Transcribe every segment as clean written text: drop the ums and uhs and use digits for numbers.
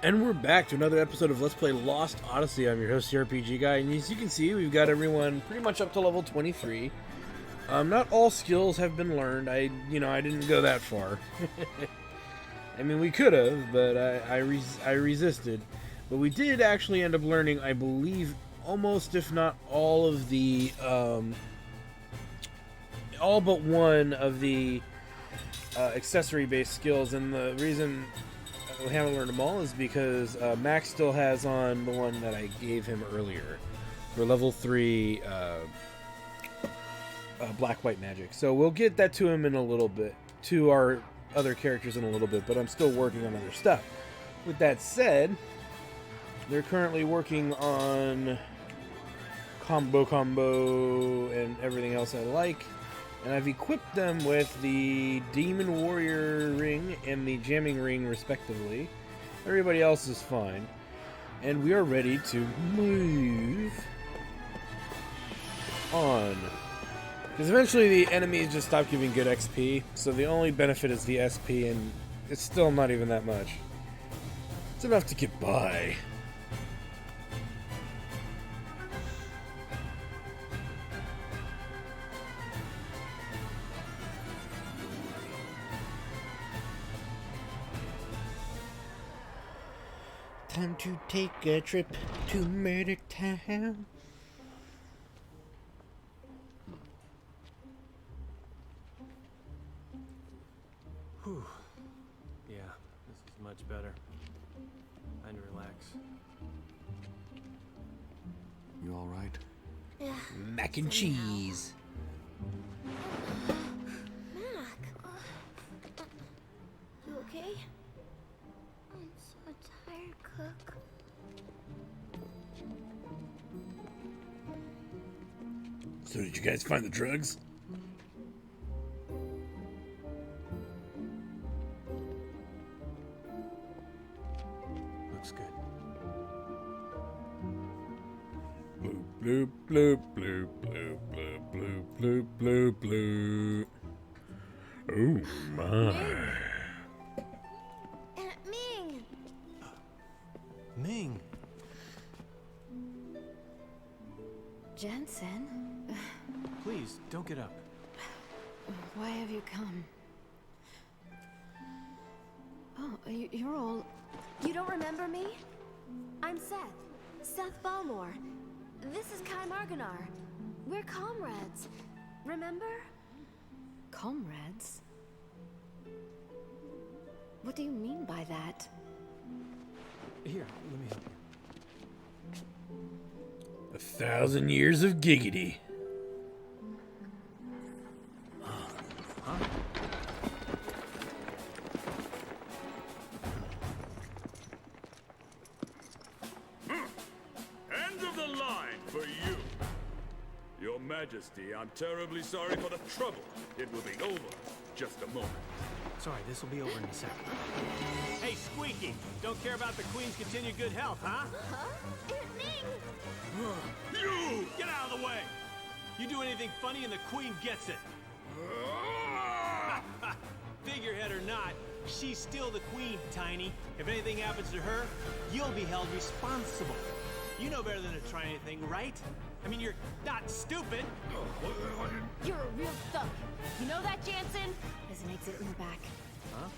And we're back to another episode of Let's Play Lost Odyssey. I'm your host, the RPG Guy, and as you can see, we've got everyone pretty much up to level 23. Not all skills have been learned. I didn't go that far. I mean, we could have, but I resisted. But we did actually end up learning, I believe, almost, if not all of the, all but one of the accessory-based skills. And the reason we haven't learned them all is because Max still has on the one that I gave him earlier for level 3 black-white magic. So we'll get that to him in a little bit, to our other characters in a little bit, but I'm still working on other stuff. With that said, they're currently working on combo and everything else I like. And I've equipped them with the Demon Warrior ring and the Jamming ring, respectively. Everybody else is fine. And we are ready to move on. Because eventually the enemies just stop giving good XP, so the only benefit is the SP, and it's still not even that much. It's enough to get by. Time to take a trip to Murder Town. Whew. Yeah, this is much better. Time to relax. You all right? Yeah. Mac and cheese. Mac. You okay? I'm so tired, Cook. So did you guys find the drugs? Looks good. Bloop, bloop, bloop, bloop, bloop, bloop, bloop, bloop, bloop. Oh my. Aunt Ming! Ming! Jensen? Please, don't get up. Why have you come? Oh, you're all... You don't remember me? I'm Seth. Seth Balmore. This is Kai Marganar. We're comrades. Remember? comrades? What do you mean by that? Here, let me help you. 1,000 years of giggity. Huh? End of the line for you. Your Majesty, I'm terribly sorry for the trouble. It will be over just a moment. Sorry, this will be over in a second. Hey, Squeaky! Don't care about the Queen's continued good health, huh? Aunt Ming! You! Get out of the way! You do anything funny and the Queen gets it. Figurehead or not, she's still the Queen, Tiny. If anything happens to her, you'll be held responsible. You know better than to try anything, right? I mean, you're not stupid. You're a real thug. You know that, Jansen? There's an exit in the back. Huh?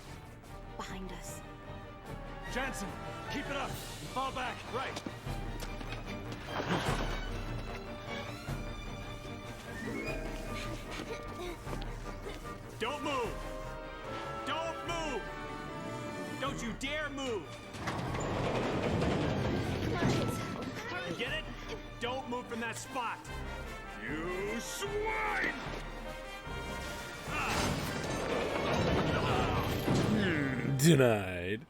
Behind us. Jansen, keep it up. Fall back. Right. Don't move. Don't move. Don't you dare move. Come on, kids. You get it? Don't move from that spot. You swine! Denied.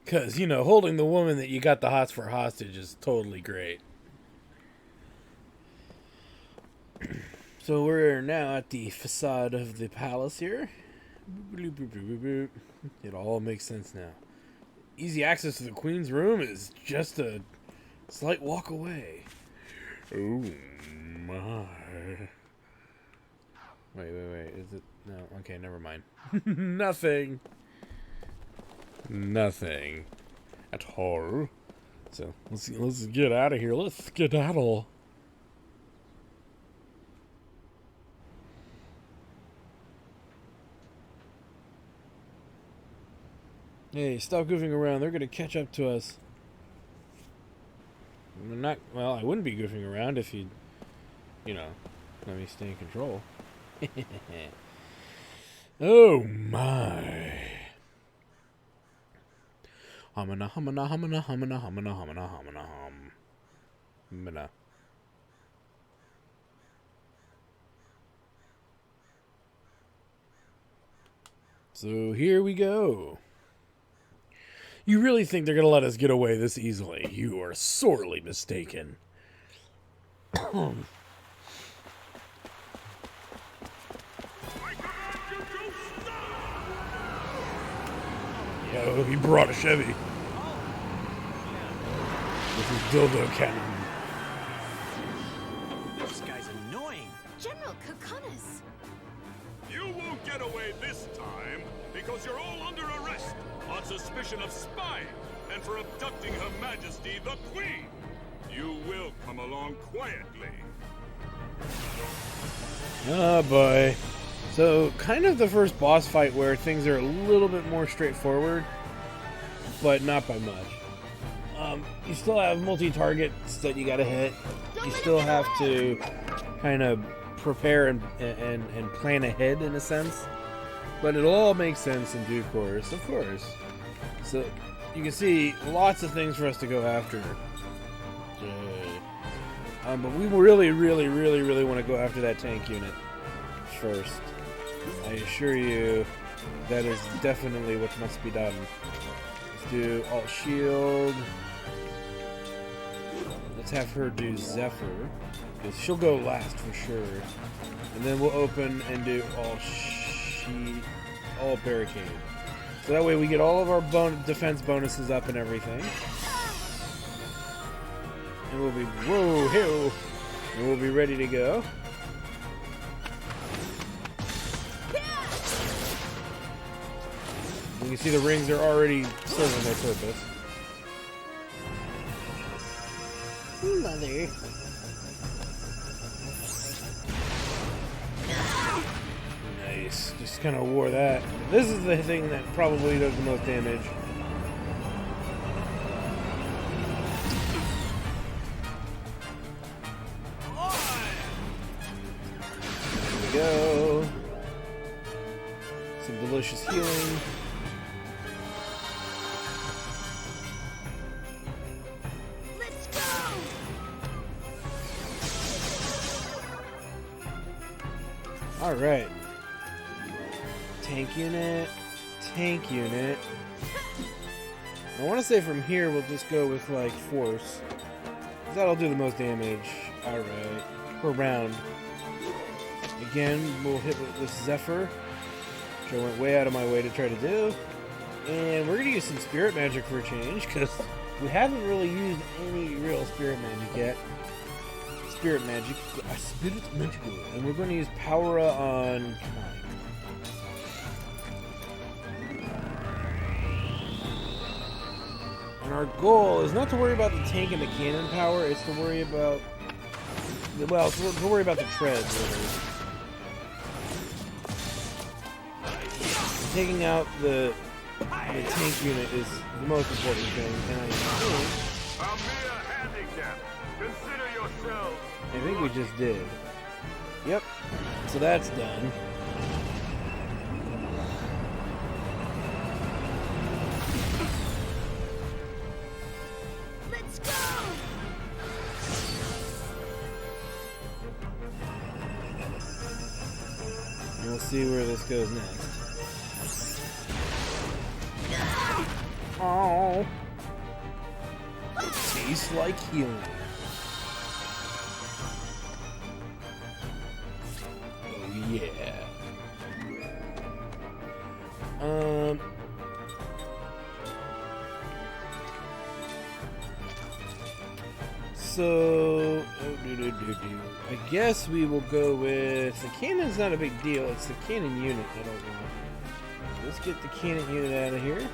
Because, you know, holding the woman that you got the hots for hostage is totally great. So we're now at the facade of the palace here. It all makes sense now. Easy access to the Queen's room is just a slight walk away. Oh my. Wait. Is it? No. Okay, never mind. Nothing. Nothing at all. So let's get out of here. Let's skedaddle. Hey, stop goofing around. They're gonna catch up to us. They're not. Well, I wouldn't be goofing around if you'd, let me stay in control. Oh my. Humana, humana, humana, humana, humana, humana, humana, hum. Humana. So here we go. You really think they're gonna let us get away this easily? You are sorely mistaken. Yo, he brought a Chevy. This is dildo cannon. This guy's annoying. General Kokonis! You won't get away this time because you're all under arrest on suspicion of spying and for abducting Her Majesty the Queen. You will come along quietly. Oh boy. So, kind of the first boss fight where things are a little bit more straightforward, but not by much. You still have multi-targets that you gotta hit. You still have to kind of prepare and plan ahead in a sense. But it'll all make sense in due course, of course. So, you can see lots of things for us to go after. But we really want to go after that tank unit first. I assure you, that is definitely what must be done. Let's do alt shield. Let's have her do Zephyr, because she'll go last for sure. And then we'll open and do all barricade. So that way we get all of our defense bonuses up and everything. And we'll be and we'll be ready to go. You can see the rings are already serving their purpose. Mother. Nice. Just kind of wore that. This is the thing that probably does the most damage. There we go. Some delicious healing. Alright. Tank unit. Tank unit. I want to say from here we'll just go with, like, force. That'll do the most damage. Alright. Per round. Again, we'll hit with this Zephyr, which I went way out of my way to try to do. And we're going to use some spirit magic for a change, because we haven't really used any real spirit magic yet. Spirit magic, and we're going to use power on Kai. And our goal is not to worry about the tank and the cannon power; it's to worry about, well, to worry about the treads. Really. Taking out the tank unit is the most important thing, and I think. A mere handicap. Consider yourself. I think we just did. Yep. So that's done. Let's go! And we'll see where this goes next. Oh. It tastes like healing. Yeah. So, I guess we will go with the cannon's not a big deal. It's the cannon unit I don't want. Let's get the cannon unit out of here.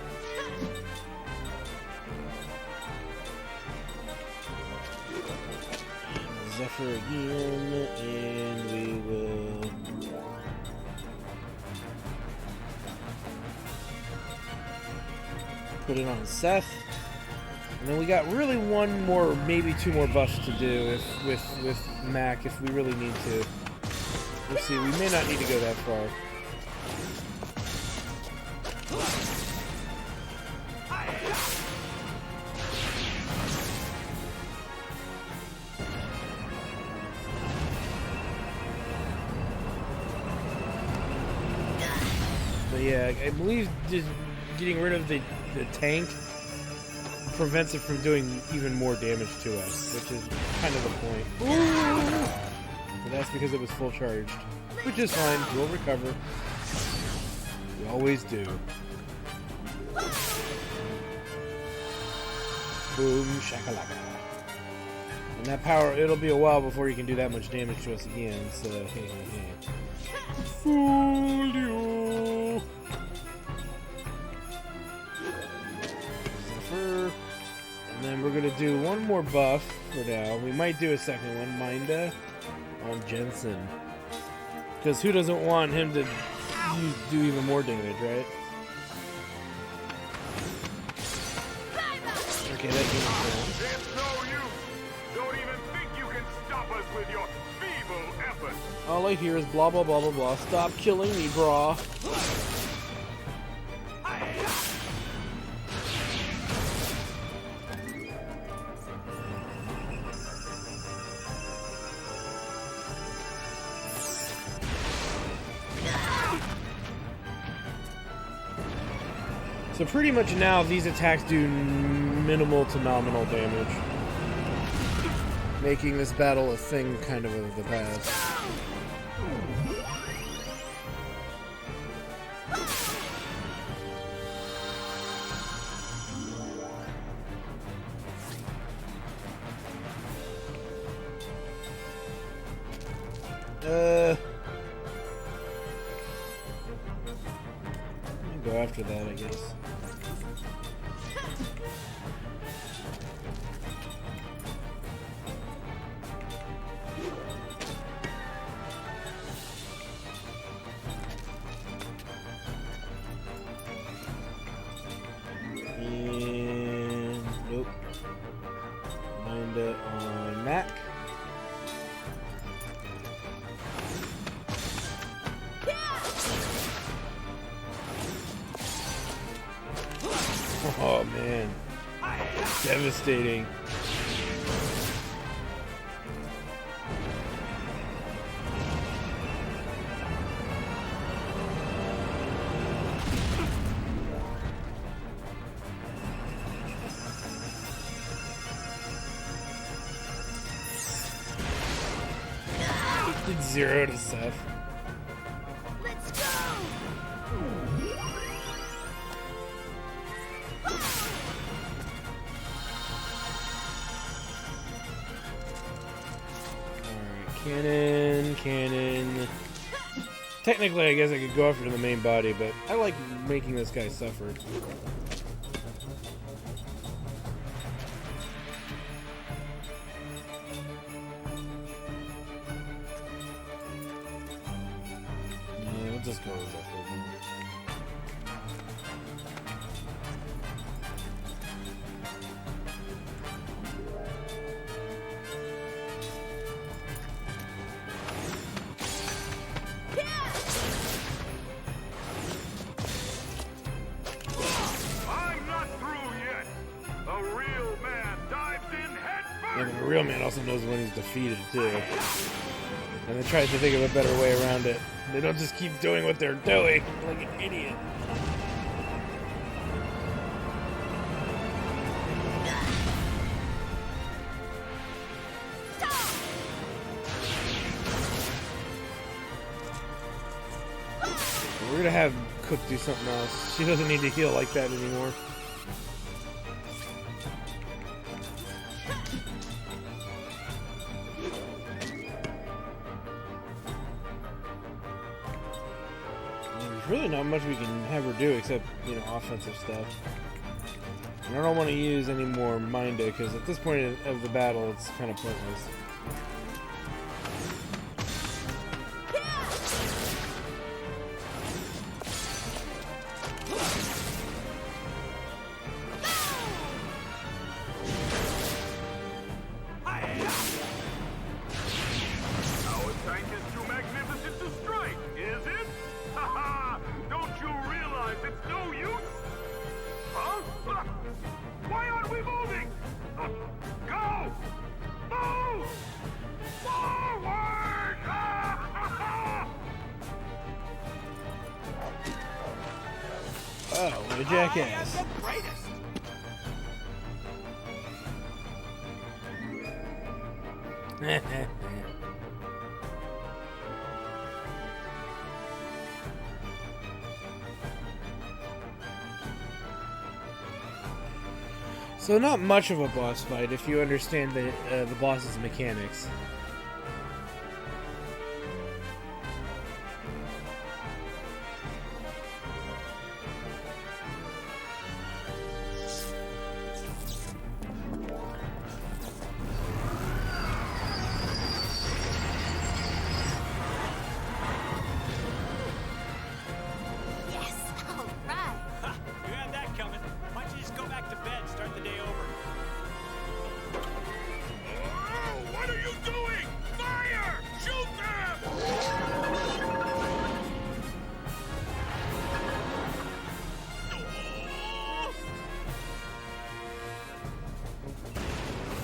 Zephyr again, and we will put it on Seth. And then we got really one more, maybe two more buffs to do with Mac if we really need to. We'll see, we may not need to go that far. But yeah, I believe just getting rid of the tank prevents it from doing even more damage to us, which is kind of the point. Ooh! But that's because it was full charged, which is fine. We'll recover. We always do. Boom shakalaka. And that power, it'll be a while before you can do that much damage to us again, so fool you. Zephyr. And then we're gonna do one more buff for now. We might do a second one, Minda, on Jensen. Because who doesn't want him to do even more damage, right? Okay, that game's cool. It's no use. Don't even think you can stop us with your feeble efforts. All I hear is blah blah blah blah blah. Stop killing me, brah. So pretty much now these attacks do minimal to nominal damage, making this battle a thing kind of the past. Go after that, I guess. And nope. Minda on Mac. Oh man, devastating. Did 0 to Seth. Let's go! Cannon. Technically, I guess I could go after the main body, but I like making this guy suffer. Yeah, we'll just go with that. Yeah, but the real man also knows when he's defeated, too. And they try to think of a better way around it. They don't just keep doing what they're doing, like an idiot. We're gonna have Cook do something else. She doesn't need to heal like that anymore. There's really not much we can have her do except, you know, offensive stuff. And I don't want to use any more Minda, because at this point of the battle, it's kind of pointless. Our tank is too magnificent to strike, is it? Haha! Don't you realize it's no use? Huh? Why aren't we moving? Go! Move! Forward! Oh, what a jackass. So not much of a boss fight if you understand the boss's mechanics. Yes! All right! Ha! You had that coming. Why don't you just go back to bed and start the day over? Oh, what are you doing? Fire! Shoot them!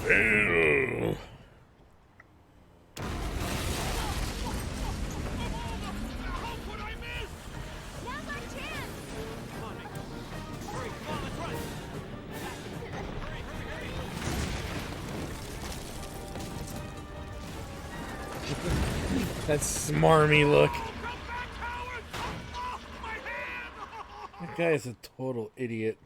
Ew. How could I miss? Now's our chance! Come on, Nick. Hurry, come on, let's run. Hurry, hurry, hurry. That smarmy look. Come back, coward! Oh, my hand! That guy is a total idiot.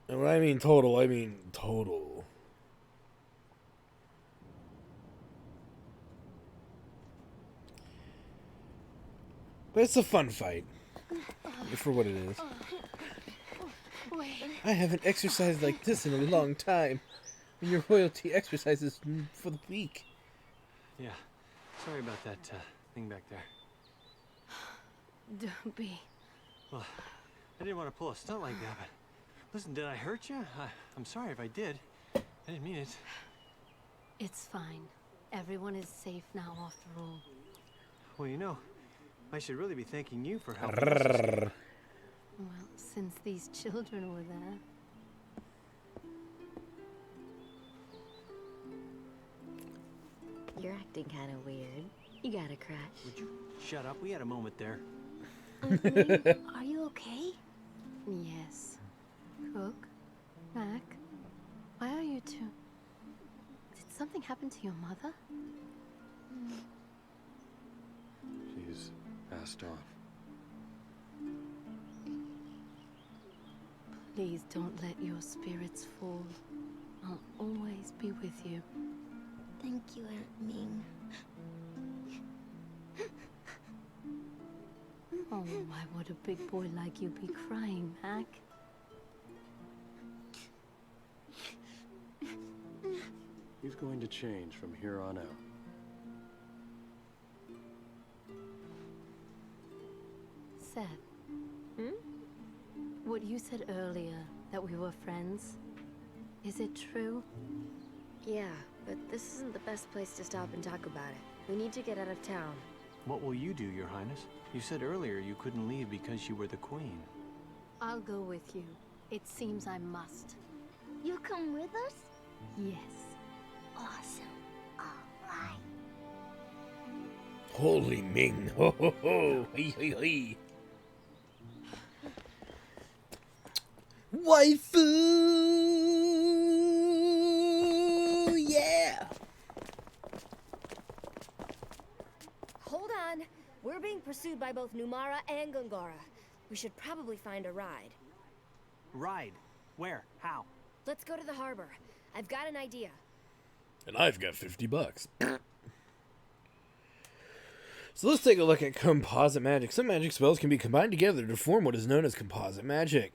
And when I mean total, I mean total. But it's a fun fight. For what it is. Wait. I haven't exercised like this in a long time. And your royalty exercises for the weak. Yeah. Sorry about that thing back there. Don't be. Well, I didn't want to pull a stunt like that, but listen, did I hurt you? I'm sorry if I did. I didn't mean it. It's fine. Everyone is safe now, after all. Well, you know, I should really be thanking you for helping us. Rrrr. Well, since these children were there. You're acting kind of weird. You got a crush. Would you shut up? We had a moment there. Are you okay? Yes. Cook? Mac? Why are you two? Did something happen to your mother? She's passed off. Please don't let your spirits fall. I'll always be with you. Thank you, Aunt Ming. Oh, why would a big boy like you be crying, Mac? He's going to change from here on out. Seth. What you said earlier, that we were friends, is it true? Yeah, but this isn't the best place to stop and talk about it. We need to get out of town. What will you do, Your Highness? You said earlier you couldn't leave because you were the queen. I'll go with you. It seems I must. You'll come with us? Yes. Awesome. All right. Holy Ming. Ho ho ho. Hee hee hee. Waifu! Yeah! Hold on. We're being pursued by both Numara and Gungara. We should probably find a ride. Ride? Where? How? Let's go to the harbor. I've got an idea. And I've got $50. So let's take a look at composite magic. Some magic spells can be combined together to form what is known as composite magic.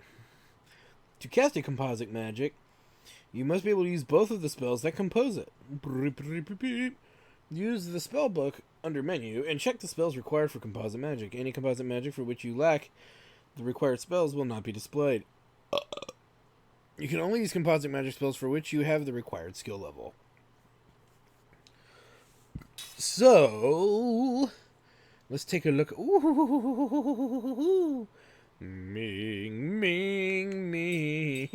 To cast a composite magic, you must be able to use both of the spells that compose it. Use the spell book under menu and check the spells required for composite magic. Any composite magic for which you lack the required spells will not be displayed. You can only use composite magic spells for which you have the required skill level. So, let's take a look. Ooh. Ming, ming, ming,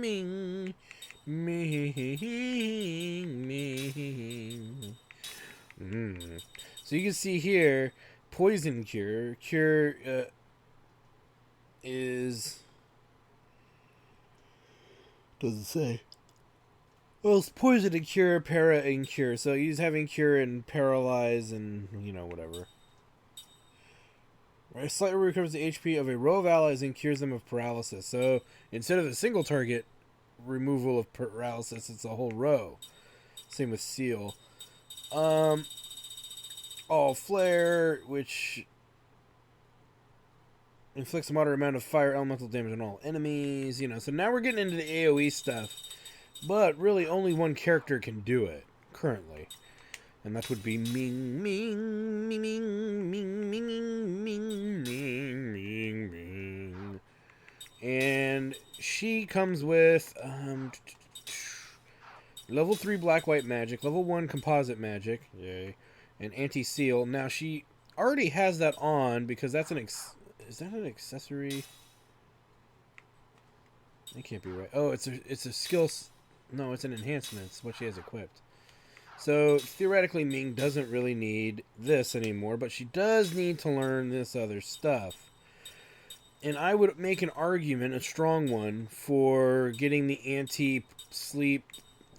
ming, ming, ming. So you can see here, poison cure. Cure is... doesn't say. Well, it's poison and cure, para and cure. So he's having cure and paralyze and, you know, whatever. Right, slightly recovers the HP of a row of allies and cures them of paralysis. So instead of a single target removal of paralysis, it's a whole row. Same with seal. All flare, which inflicts a moderate amount of fire elemental damage on all enemies. You know, so now we're getting into the AoE stuff. But really, only one character can do it currently, and that would be Ming, Ming, Ming, Ming, Ming, Ming, Ming, Ming, Ming, Ming. And she comes with level 3 black-white magic, level 1 composite magic, yay, and anti-seal. Now she already has that on because that's an is that an accessory? It can't be right. Oh, it's a skill. No, it's an enhancement. It's what she has equipped. So, theoretically, Ming doesn't really need this anymore, but she does need to learn this other stuff. And I would make an argument, a strong one, for getting the anti-sleep,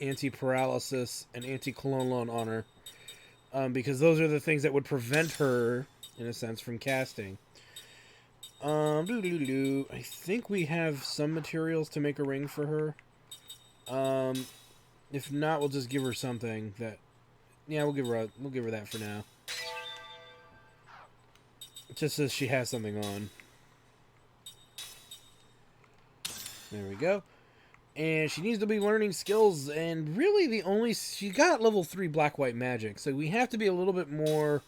anti-paralysis, and anti-colon on her. Because those are the things that would prevent her, in a sense, from casting. I think we have some materials to make a ring for her. If not, we'll just give her something that... Yeah, we'll give her that for now. Just so she has something on. There we go. And she needs to be learning skills, and really the only... She got level 3 black-white magic, so we have to be a little bit more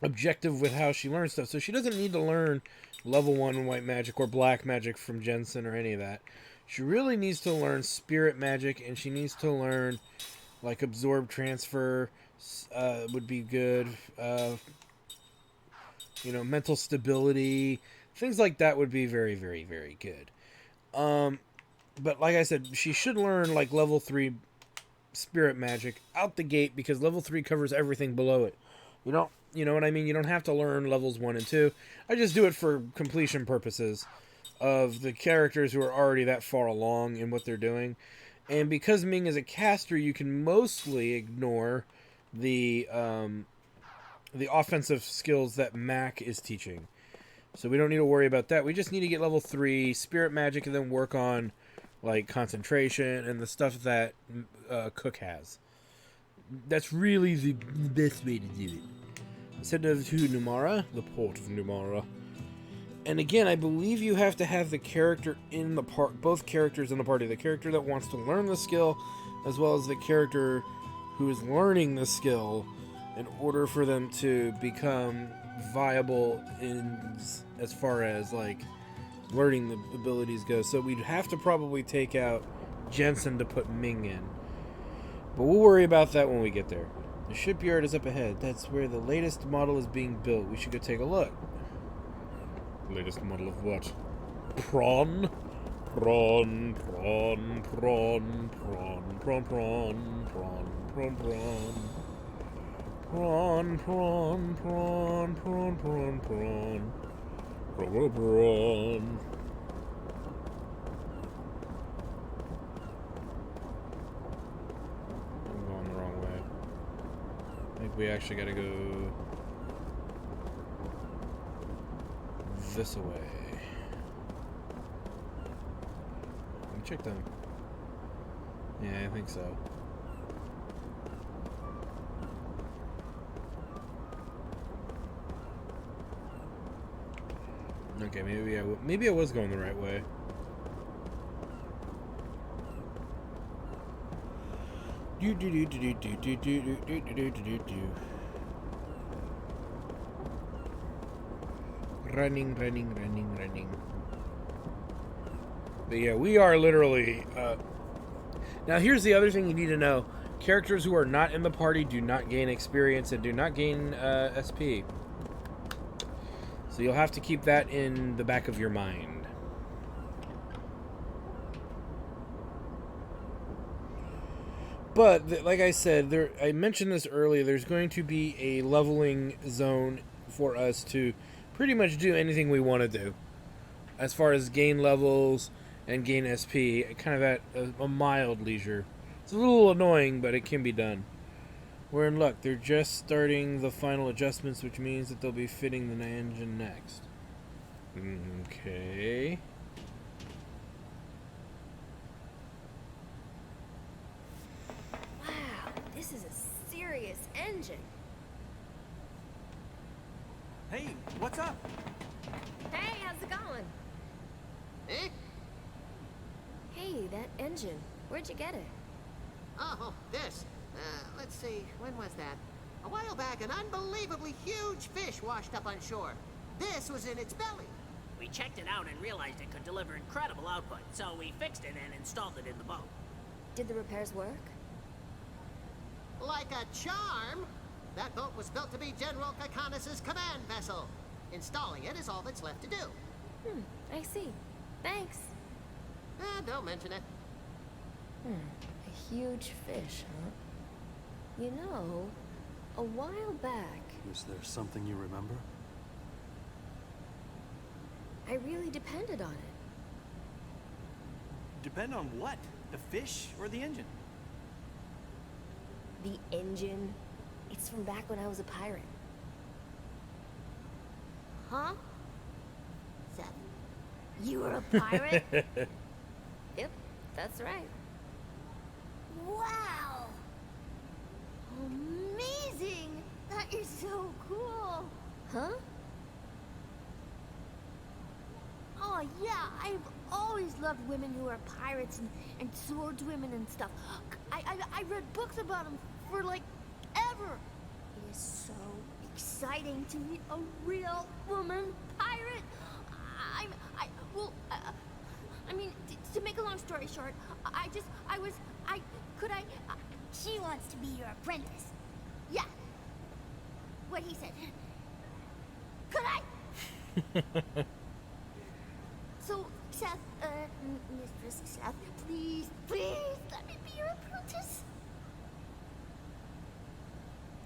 objective with how she learns stuff. So she doesn't need to learn level 1 white magic or black magic from Jensen or any of that. She really needs to learn spirit magic, and she needs to learn, like, absorb transfer would be good. You know, mental stability. Things like that would be very, very, very good. But like I said, she should learn, like, level 3 spirit magic out the gate, because level 3 covers everything below it. You know what I mean? You don't have to learn levels 1 and 2. I just do it for completion purposes of the characters who are already that far along in what they're doing. And because Ming is a caster, you can mostly ignore the offensive skills that Mac is teaching. So we don't need to worry about that. We just need to get level 3 spirit magic and then work on, like, concentration and the stuff that Cook has. That's really the best way to do it. Let's head over to Numara, the port of Numara. And again, I believe you have to have the character in the part, both characters in the party. The character that wants to learn the skill, as well as the character who is learning the skill, in order for them to become viable in as far as, like, learning the abilities go. So we'd have to probably take out Jensen to put Ming in. But we'll worry about that when we get there. The shipyard is up ahead. That's where the latest model is being built. We should go take a look. Latest model of what? Prawn? Prawn, prawn, prawn, prawn, prawn, prawn, prawn, prawn, prawn. Prawn, prawn, prawn, prawn, prawn, prawn. Prawn, prawn. I'm going the wrong way. I think we actually gotta go this way. Let me check them. Yeah, I think so. Okay, maybe I was going the right way. Running. But yeah, we are literally. Now, here's the other thing you need to know: characters who are not in the party do not gain experience and do not gain SP. So you'll have to keep that in the back of your mind. But like I said, I mentioned this earlier. There's going to be a leveling zone for us to pretty much do anything we want to do, as far as gain levels and gain SP, kind of at a mild leisure. It's a little annoying, but it can be done. We're in luck. They're just starting the final adjustments, which means that they'll be fitting the engine next. Okay. Wow, this is a serious engine. Hey, what's up? Hey, how's it going? Eh? Hey, that engine. Where'd you get it? Oh, this. Let's see, when was that? A while back, an unbelievably huge fish washed up on shore. This was in its belly. We checked it out and realized it could deliver incredible output, so we fixed it and installed it in the boat. Did the repairs work? Like a charm. That boat was built to be General Kakanis' command vessel. Installing it is all that's left to do. I see. Thanks. Don't mention it. A huge fish, huh? You know, a while back, Is there something you remember? I really depended on it. Depend on what? The fish or the engine? The engine. It's from back when I was a pirate. Huh? Seth. You were a pirate? Yep, that's right. Wow! Amazing! That is so cool! Huh? Oh yeah, I've always loved women who are pirates and swordswomen and stuff. I read books about them for like ever. It is so exciting to meet a real woman pirate. I mean, to make a long story short, she wants to be your apprentice. Yeah. What he said. Could I? So, Seth, Mistress Seth, please let me be your apprentice.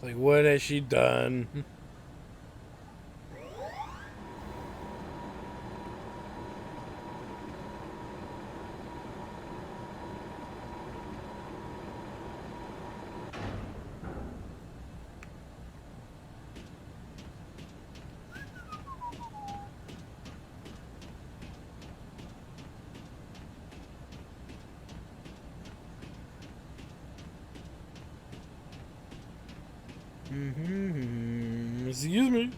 Like, what has she done? Excuse me.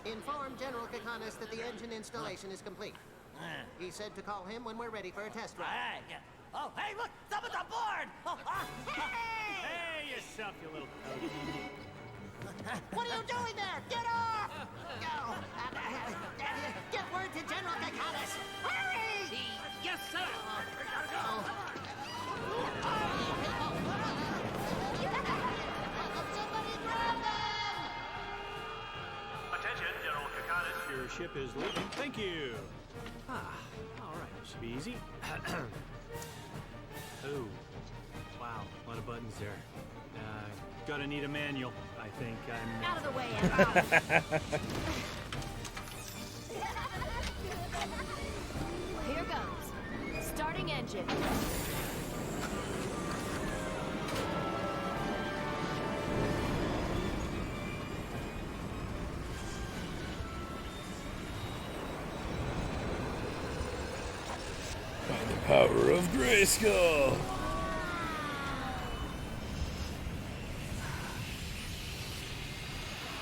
Inform General Kakanis that the engine installation is complete. He said to call him when we're ready for a test run. Alright, yeah. Oh, hey, look! Someone's on board! Oh, Hey, yourself, you little... What are you doing there? Get off! Go! Get word to General Kakanis! Hurry! yes, sir! Somebody grab them! Attention, General Kakanis. Your ship is leaving. Thank you. All right. This should be easy. Oh, wow. A lot of buttons there. Gonna need a manual. I think I'm... Out of the way, Emma. Here goes. Starting engine. power of Grayskull.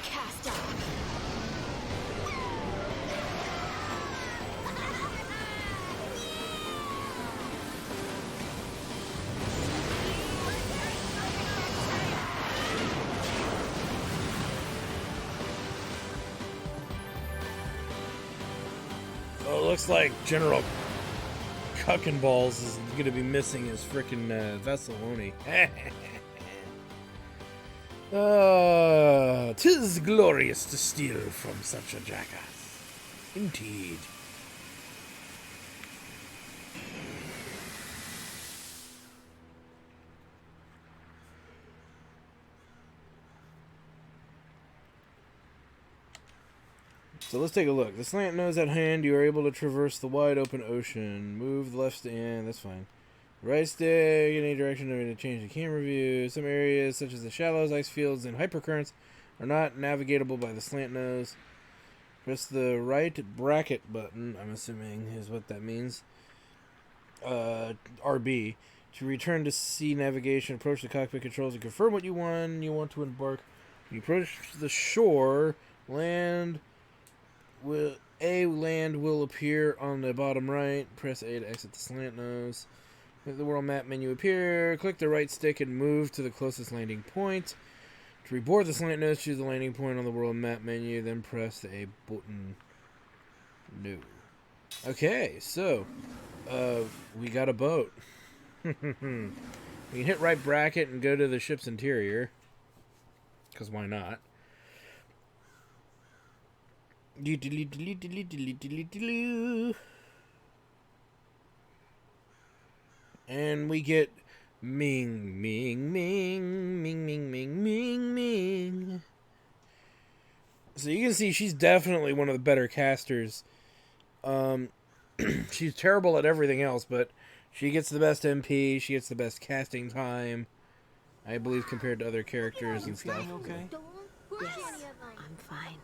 Cast off. Oh, it looks like General Kickin Balls is going to be missing his frickin' vessel, won't he? 'Tis glorious to steal from such a jackass. Indeed. So let's take a look. The slant nose at hand, you are able to traverse the wide open ocean. Move the left stick, that's fine. Right stick in any direction to change the camera view. Some areas, such as the shallows, ice fields, and hypercurrents, are not navigatable by the slant nose. Press the right bracket button, I'm assuming is what that means. RB. To return to sea navigation, approach the cockpit controls and confirm what you want to embark. When you approach the shore, land will appear on the bottom right. Press A to exit the slant nose. Let the world map menu appear. Click the right stick and move to the closest landing point. To reboard the slant nose, choose the landing point on the world map menu, then press the A button. No. Okay, so we got a boat. We can hit right bracket and go to the ship's interior. Because why not? And we get Ming, Ming, Ming, Ming, Ming, Ming, Ming, Ming. So you can see she's definitely one of the better casters. She's terrible at everything else, but she gets the best MP, she gets the best casting time, I believe, compared to other characters and stuff. Okay. Yes, I'm fine.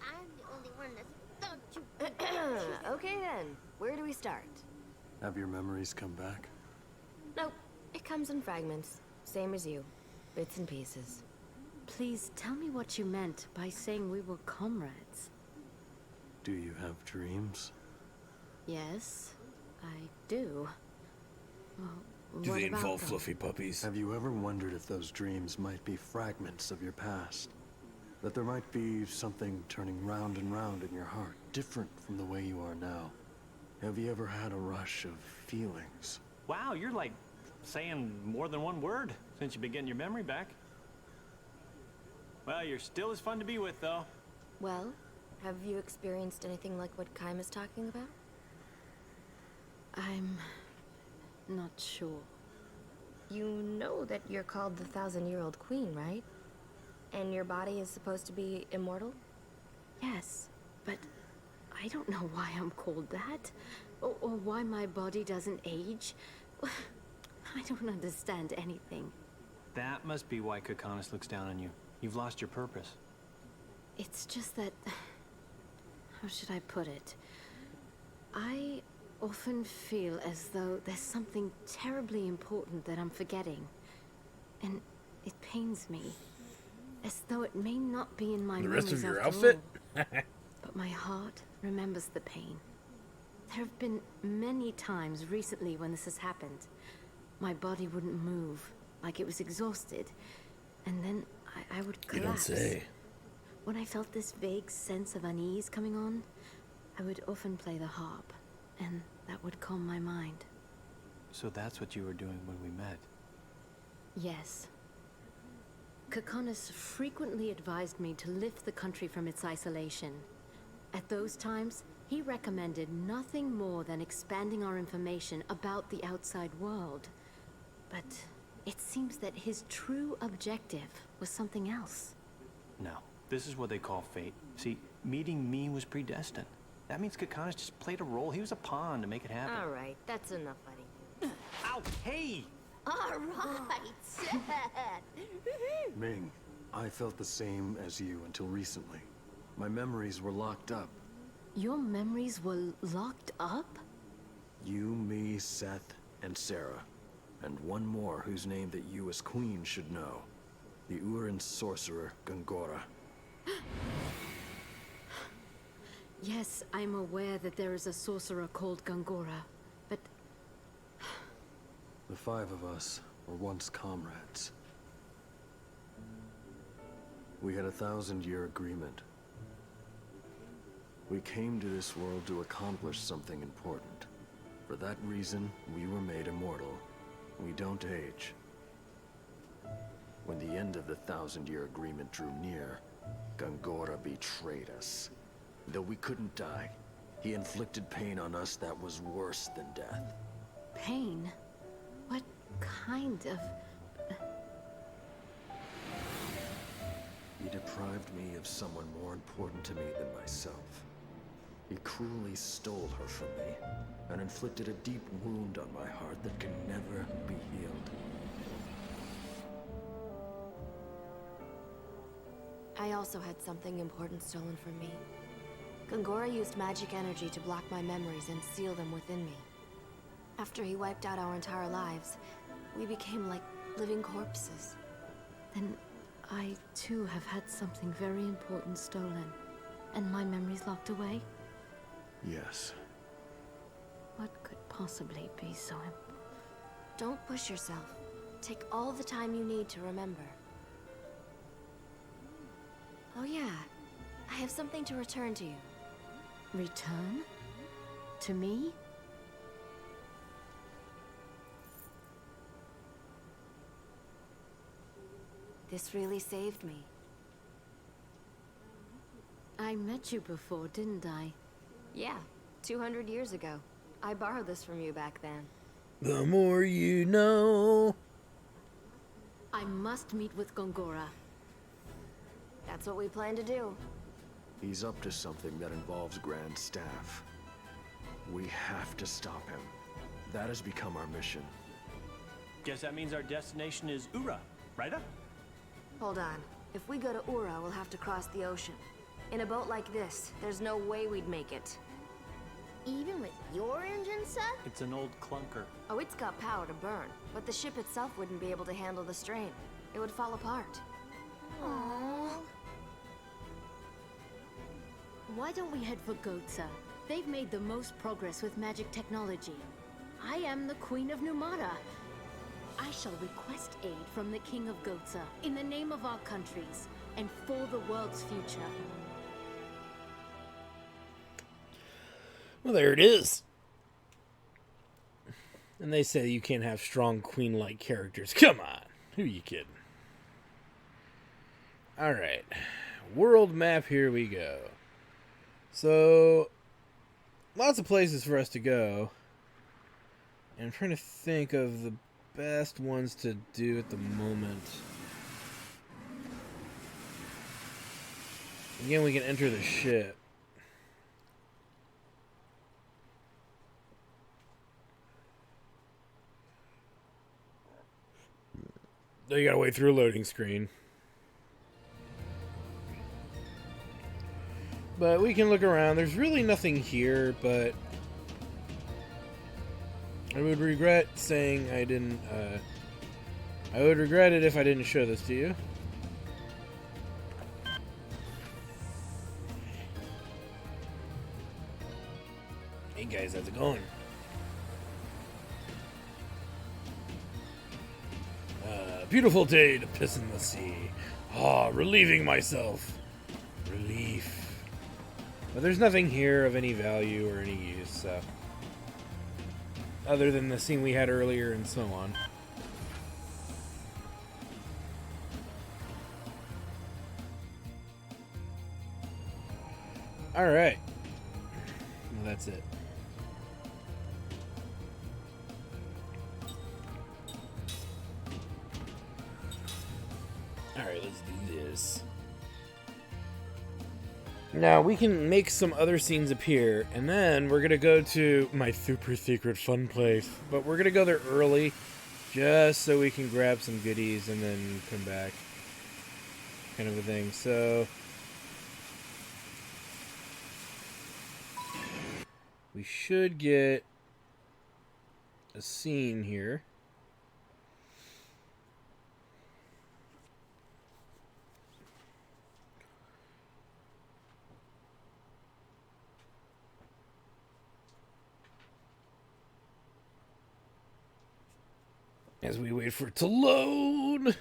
Okay then, where do we start? Have your memories come back? Nope, it comes in fragments. Same as you. Bits and pieces. Please tell me what you meant by saying we were comrades. Do you have dreams? Yes, I do. Well, Do what they about involve them? fluffy puppies? Have you ever wondered if those dreams might be fragments of your past? That there might be something turning round and round in your heart, different from the way you are now? Have you ever had a rush of feelings? Wow, you're like saying more than one word since you've been getting your memory back. Well, you're still as fun to be with, though. Well, have you experienced anything like what Kaim is talking about? I'm not sure. You know that you're called the 1,000-year-old queen, right? And your body is supposed to be immortal? Yes, but I don't know why I'm called that, or why my body doesn't age. I don't understand anything. That must be why Kokonis looks down on you. You've lost your purpose. It's just that... How should I put it? I often feel as though there's something terribly important that I'm forgetting. And it pains me. As though it may not be in my The memories rest of your after outfit? all. But my heart remembers the pain. There have been many times recently when this has happened. My body wouldn't move, like it was exhausted. And then I would You collapse. don't say. When I felt this vague sense of unease coming on, I would often play the harp, and that would calm my mind. So that's what you were doing when we met. Yes. Kokonis frequently advised me to lift the country from its isolation. At those times, he recommended nothing more than expanding our information about the outside world. But it seems that his true objective was something else. No, this is what they call fate. See, meeting me was predestined. That means Kokonis just played a role. He was a pawn to make it happen. All right, that's enough, buddy. Ow, hey! All right, Seth. Ming, I felt the same as you until recently. My memories were locked up. Your memories were locked up? You, me, Seth, and Sarah. And one more whose name that you as queen should know. The Urin sorcerer, Gongora. Yes, I'm aware that there is a sorcerer called Gongora, but... The five of us were once comrades. We had a 1,000-year agreement. We came to this world to accomplish something important. For that reason, we were made immortal. We don't age. When the end of the 1,000-year agreement drew near, Gongora betrayed us. Though we couldn't die, he inflicted pain on us that was worse than death. Pain? What kind of... He deprived me of someone more important to me than myself. He cruelly stole her from me, and inflicted a deep wound on my heart that can never be healed. I also had something important stolen from me. Gongora used magic energy to block my memories and seal them within me. After he wiped out our entire lives, we became like living corpses. Then I, too, have had something very important stolen. And my memories locked away? Yes. What could possibly be so important? Don't push yourself. Take all the time you need to remember. Oh yeah, I have something to return to you. Return? To me? This really saved me. I met you before, didn't I? Yeah, 200 years ago. I borrowed this from you back then. The more you know. I must meet with Gongora. That's what we plan to do. He's up to something that involves Grand Staff. We have to stop him. That has become our mission. Guess that means our destination is Ura, right? Hold on. If we go to Ura, we'll have to cross the ocean. In a boat like this, there's no way we'd make it. Even with your engine set? It's an old clunker. Oh, it's got power to burn, but the ship itself wouldn't be able to handle the strain. It would fall apart. Aww. Why don't we head for Goza? They've made the most progress with magic technology. I am the Queen of Numara. I shall request aid from the King of Goza in the name of our countries and for the world's future. Well, there it is. And they say you can't have strong queen-like characters. Come on. Who you kidding? Alright. World map, here we go. So, lots of places for us to go. And I'm trying to think of the best ones to do at the moment. Again, we can enter the ship. Oh, you gotta wait through a loading screen. But we can look around. There's really nothing here, but I would regret saying I didn't, I would regret it if I didn't show this to you. Hey guys, how's it going? Beautiful day to piss in the sea. Ah, relieving myself. Relief. But there's nothing here of any value or any use, so. Other than the scene we had earlier and so on. Alright. Well, that's it. Alright, let's do this. Now, we can make some other scenes appear, and then we're going to go to my super secret fun place. But we're going to go there early, just so we can grab some goodies and then come back. Kind of a thing. So, we should get a scene here. As we wait for it to load.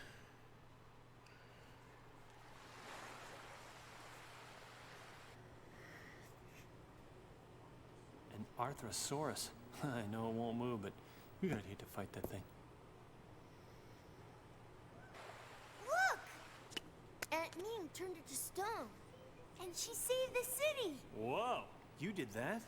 An Arthrosaurus. I know it won't move, but you're gonna hate to fight that thing. Look! Aunt Ming turned it to stone, and she saved the city. Whoa! You did that?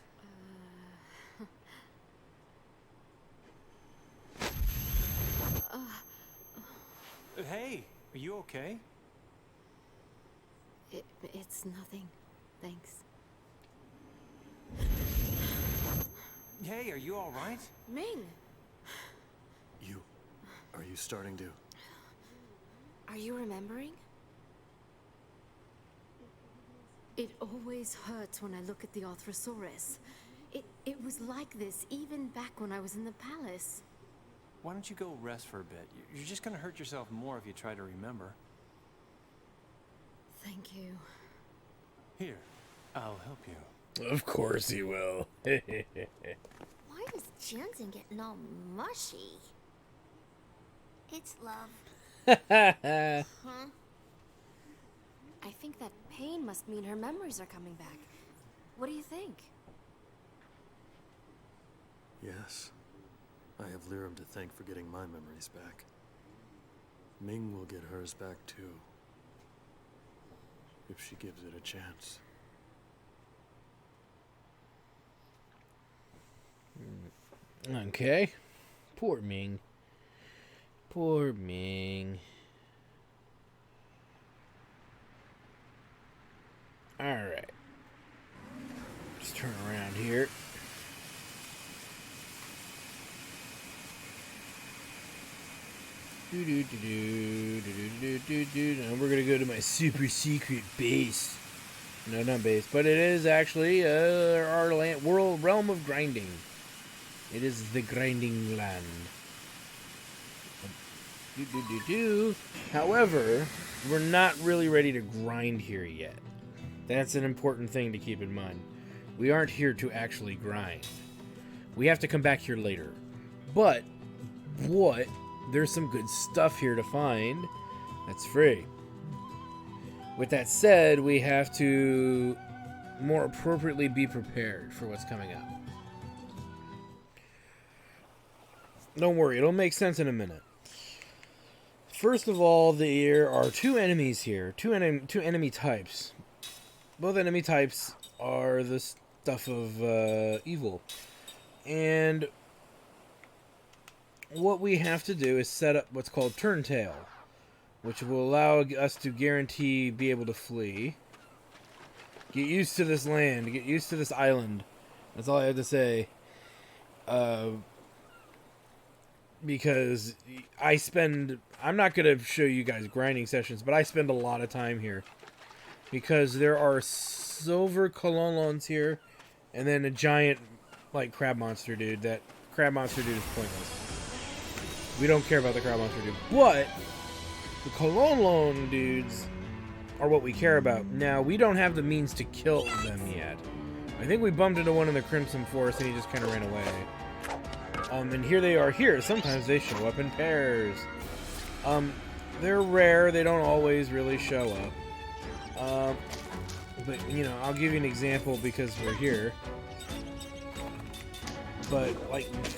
Hey, are you okay? It's nothing. Thanks. Hey, are you all right? Ming, Are you starting to... are you remembering? It always hurts when I look at the Arthrosaurus. It was like this even back when I was in the palace. Why don't you go rest for a bit? You're just gonna hurt yourself more if you try to remember. Thank you. Here, I'll help you. Of course he will. Why is Jensen getting all mushy? It's love. Huh? I think that pain must mean her memories are coming back. What do you think? Yes. I have Liram to thank for getting my memories back. Ming will get hers back too. If she gives it a chance. Okay. Poor Ming. Poor Ming. Alright. Let's turn around here. And we're gonna go to my super secret base. No, not base, but it is actually our realm of grinding. It is the grinding land. However, we're not really ready to grind here yet. That's an important thing to keep in mind. We aren't here to actually grind. We have to come back here later. But there's some good stuff here to find that's free. With that said, we have to more appropriately be prepared for what's coming up. Don't worry, it'll make sense in a minute. First of all, there are two enemies here, two enemy types. Both enemy types are the stuff of evil. And what we have to do is set up what's called Turntail, which will allow us to guarantee be able to flee. Get used to this land, get used to this island. That's all I have to say. Because I'm not going to show you guys grinding sessions, but I spend a lot of time here. Because there are silver colonlons here, and then a giant, crab monster dude. That crab monster dude is pointless. We don't care about the crab monster dude. But the colonlon dudes are what we care about. Now, we don't have the means to kill them yet. I think we bumped into one in the Crimson Forest, and he just kind of ran away. And here they are here. Sometimes they show up in pairs. They're rare. They don't always really show up. But, I'll give you an example because we're here. But,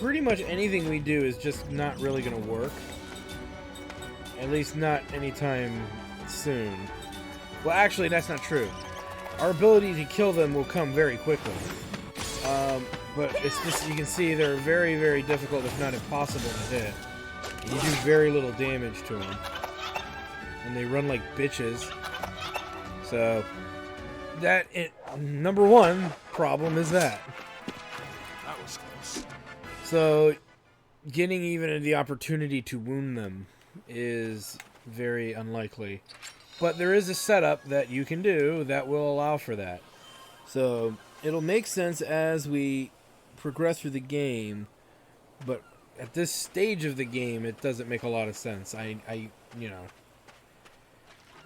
pretty much anything we do is just not really going to work. At least not anytime soon. Well, actually, that's not true. Our ability to kill them will come very quickly. But it's just, you can see they're very, very difficult, if not impossible to hit. And you do very little damage to them. And they run like bitches. So, number one problem is that. That was close. So, getting even the opportunity to wound them is very unlikely. But there is a setup that you can do that will allow for that. So, it'll make sense as we progress through the game, but at this stage of the game, it doesn't make a lot of sense. You know,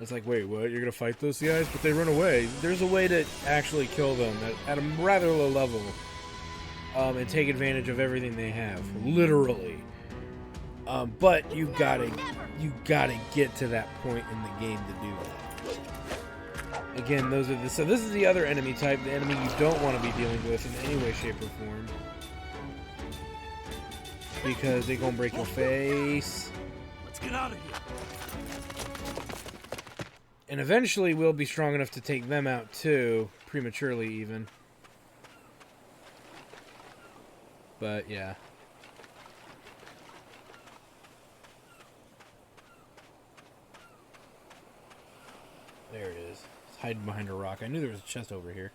it's like, wait, what? You're gonna fight those guys, but they run away. There's a way to actually kill them at a rather low level, and take advantage of everything they have, literally. But you gotta get to that point in the game to do that. Again, so this is the other enemy type, the enemy you don't want to be dealing with in any way, shape, or form, because they're gonna break your face. Let's get out of here. And eventually we'll be strong enough to take them out too, prematurely even. But yeah. There it is. It's hiding behind a rock. I knew there was a chest over here.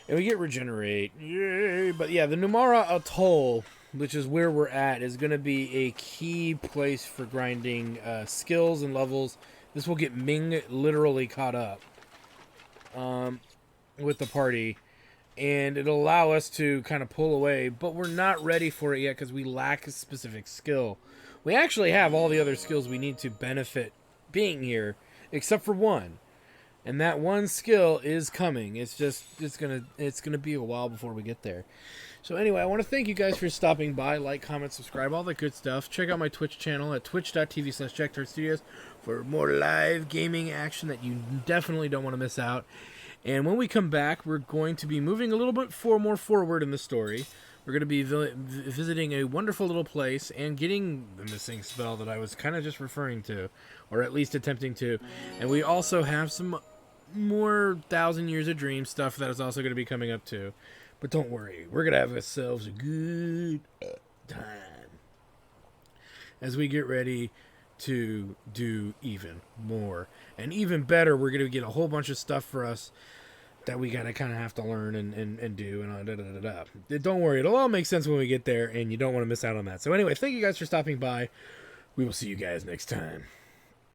And we get regenerate. Yay! But yeah, the Numara Atoll, which is where we're at, is going to be a key place for grinding skills and levels. This will get Ming literally caught up with the party, and it'll allow us to kind of pull away, but we're not ready for it yet because we lack a specific skill. We actually have all the other skills we need to benefit being here, except for one. And that one skill is coming. It's gonna be a while before we get there. So anyway, I want to thank you guys for stopping by. Like, comment, subscribe, all that good stuff. Check out my Twitch channel at twitch.tv/JackTartStudios for more live gaming action that you definitely don't want to miss out. And when we come back, we're going to be moving a little bit more forward in the story. We're going to be visiting a wonderful little place and getting the missing spell that I was kind of just referring to, or at least attempting to. And we also have some more 1,000 Years of Dream stuff that is also going to be coming up too. But don't worry, we're going to have ourselves a good time as we get ready to do even more. And even better, we're going to get a whole bunch of stuff for us that we gotta kind of have to learn and do and don't worry, it'll all make sense when we get there, and you don't want to miss out on that. So anyway, thank you guys for stopping by. We will see you guys next time.